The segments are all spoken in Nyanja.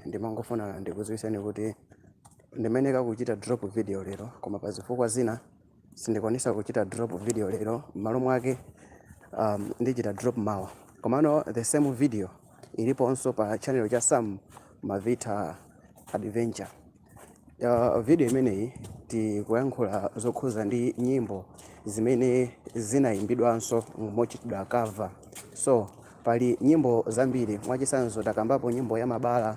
ndimangofuna ndikudziwitseni kuti ndimeneka kuchita drop video lero, koma pa zifukwa zina sindikwanisa kuchita drop video lero. M'malo mwake ndichita drop mawa. Komano the same video iliponso pa channel cha Sam Malvitha Adventure. Video imeneyi tikuyankhula zokhuza ndi nyimbo zimene zinayimbidwanso mochitidwa cover. So pali nyimbo zambiri, mwachisanzo takambapo nyimbo ya Mabala,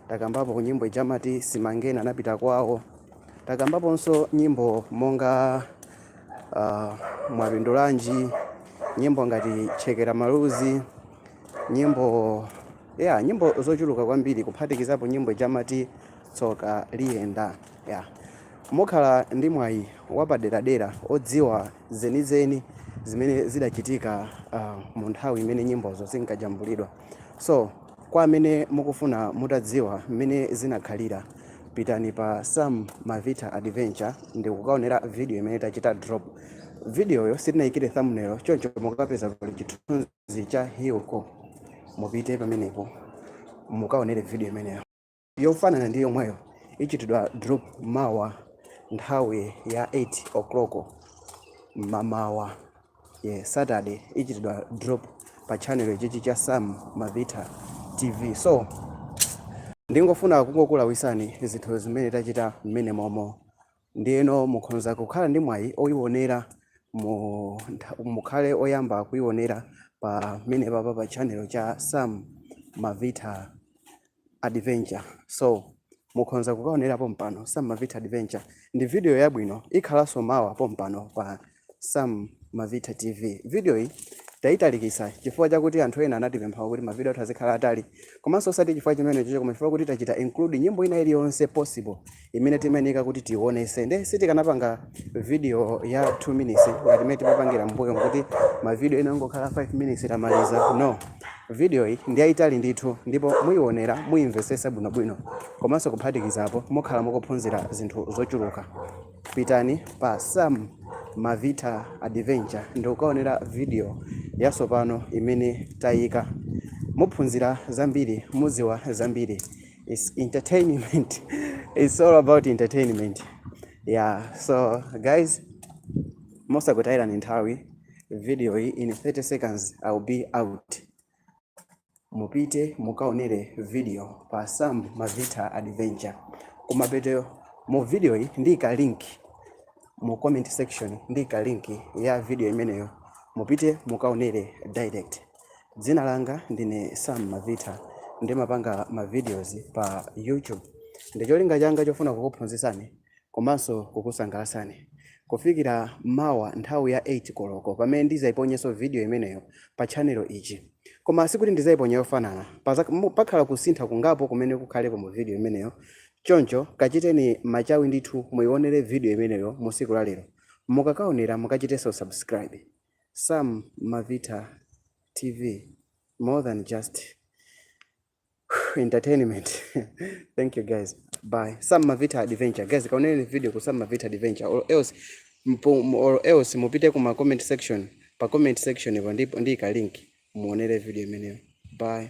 takambapo nyimbo ijamati Simangena anapita kwawo, takambaponso nyimbo monga Mwapindulanji, nyimbo ngati Chekera Maluzi, nyimbo zochuluka kwambiri, kuphatikizapo nyimbo ijamati Tsoka Liyenda. Mokhala ndi mwayi wapaderadera odziwa zenizeni zimene zidachitika mu nthawi imene nyimbozo zinkajambulidwa. So kwa amene mukufuna mutadziwa mmene zinakhalira, pitani pa Sam Malvitha Adventure ndi kukaonera video imene tachita drop. Video yo sitinayikire thumbnail, choncho mukapeza pali chithunzi cha Hilko, mupite pamenepo mukaonere video imeneyo yofanana ndi yomweyo ichitidwa drop mawa nthawi ya 8 o'clock mamawa Saturday, ichitidwa drop pa channel chichi cha Sam Malvitha TV. So ndingofuna kungokulawisani zinthu zimene tachita mmene momo, ndiyeno mukhonza kukhala ndi mwayi oyionera, mukhale oyamba kuionera pa mene papa pa channel cha Sam Malvitha Adventure. So mukhonza kukaonera pompano Sam Malvitha Adventure. Ndi video yabwino ikhalanso mawa pompano pa Sam Malvitha TV. Video hii taitalikisa chifukwa chakuti anthu ena anatipempha kuti mavideo azikhala atali, komanso osati chifukwa chimene chicho, koma chifukwa kuti tachita include nyimbo ina iliyonse possible imene timayenera kuti tionese. Nde sitikanapanga video ya 2 minutes ngati imene timapangira mbuyo, kuti mavideo ena ngokhala 5 minutes tamaliza. No, video hii ndi yaitali ndithu, ndipo muionera muimvesesa bwinobwino, komanso kuphatikizapo mukhala mukuphunzira zinthu zochuluka. Pitani pa Sam Malvitha Adventure ndi ukaonera video yasopano imene tayika, muphunzira zambiri, muziwa zambiri. It's entertainment. It's all about entertainment. So guys, mosakutayira ni nthawi, video hii in 30 seconds I'll be out. Mupite mukaonere video pa Sam Malvitha Adventure. Kumapeto mu video hii ndika link mu comment section, ndika link ya video imeneyo, mupite mukaonere direct. Dzina langa ndine Sam Malvitha, ndimapanga ma videos pa YouTube. Ndicholinga changa chofuna kukuphunzitsani komanso kukusangalasani. Kufikira mawa nthawi ya 8 koloko pamene ndizaiponyeso video imeneyo pa channel ichi. Koma sikuti ndizaiponya yofanana, pakhala kusintha kungapo kumene kukhalepo mu video imeneyo. Choncho kachiteni machawi ndithu muionere video imeneyo musiku la lero. Mukakaonera mukachiteso subscribe. Sam Malvitha TV, more than just entertainment. Thank you guys. Bye. Sam Malvitha Adventure. Guys, kaoneni video ku Sam Malvitha Adventure, or else mupite ku comment section. Pa comment section ndipo ndika link muonere video imeneyo. Bye.